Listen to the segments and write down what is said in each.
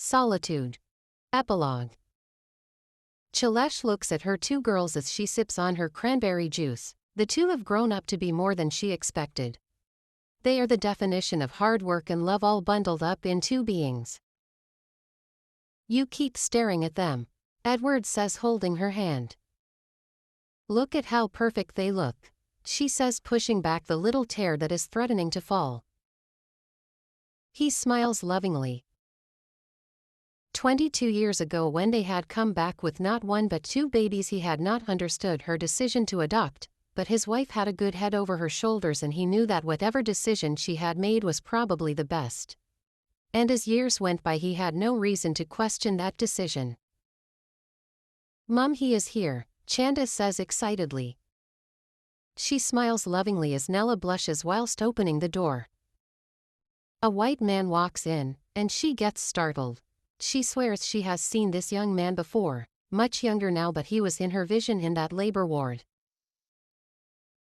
Solitude. Epilogue. Shailesh looks at her two girls as she sips on her cranberry juice. The two have grown up to be more than she expected. They are the definition of hard work and love all bundled up in two beings. You keep staring at them, Edward says, holding her hand. Look at how perfect they look, she says, pushing back the little tear that is threatening to fall. He smiles lovingly. 22 years ago, when they had come back with not one but two babies, he had not understood her decision to adopt, but his wife had a good head over her shoulders and he knew that whatever decision she had made was probably the best. And as years went by, he had no reason to question that decision. Mum, he is here, Chanda says excitedly. She smiles lovingly as Nella blushes whilst opening the door. A white man walks in, and she gets startled. She swears she has seen this young man before, much younger now, but he was in her vision in that labor ward.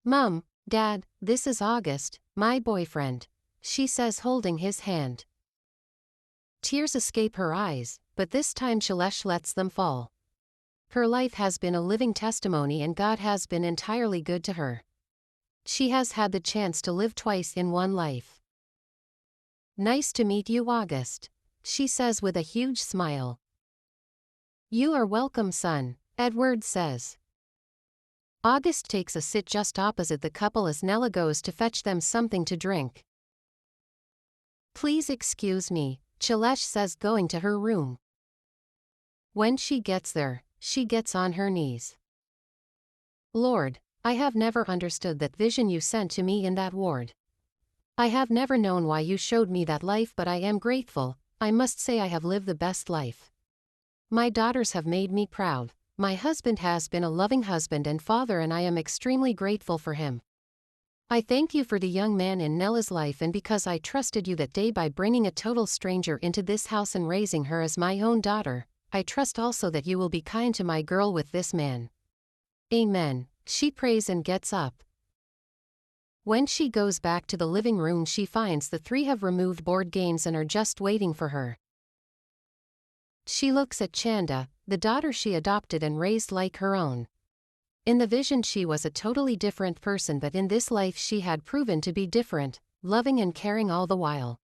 Mum, Dad, this is August, my boyfriend, she says, holding his hand. Tears escape her eyes, but this time Shailesh lets them fall. Her life has been a living testimony and God has been entirely good to her. She has had the chance to live twice in one life. Nice to meet you, August, she says with a huge smile. You are welcome, son, Edward says. August takes a sit just opposite the couple as Nella goes to fetch them something to drink. Please excuse me, Shailesh says, going to her room. When she gets there, she gets on her knees. Lord, I have never understood that vision you sent to me in that ward. I have never known why you showed me that life, but I am grateful. I must say I have lived the best life. My daughters have made me proud. My husband has been a loving husband and father, and I am extremely grateful for him. I thank you for the young man in Nella's life and because I trusted you that day by bringing a total stranger into this house and raising her as my own daughter. I trust also that you will be kind to my girl with this man. Amen, she prays and gets up. When she goes back to the living room, she finds the three have removed board games and are just waiting for her. She looks at Chanda, the daughter she adopted and raised like her own. In the vision she was a totally different person, but in this life she had proven to be different, loving and caring all the while.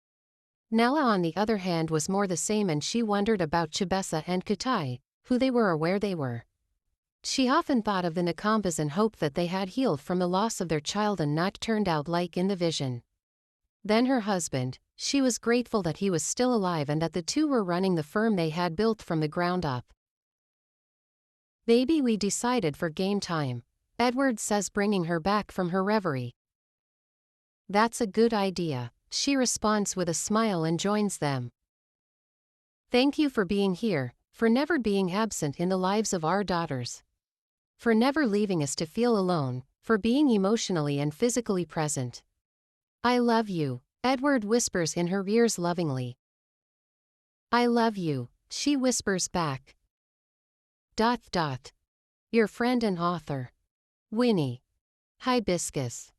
Nella, on the other hand, was more the same, and she wondered about Chibesa and Kutai, who they were or where they were. She often thought of the Nakampas and hoped that they had healed from the loss of their child and not turned out like in the vision. Then her husband, she was grateful that he was still alive and that the two were running the firm they had built from the ground up. Baby, we decided for game time, Edward says, bringing her back from her reverie. That's a good idea, she responds with a smile and joins them. Thank you for being here, for never being absent in the lives of our daughters. For never leaving us to feel alone, for being emotionally and physically present. I love you, Edward whispers in her ears lovingly. I love you, she whispers back. ... Your friend and author, Winnie. Hibiscus.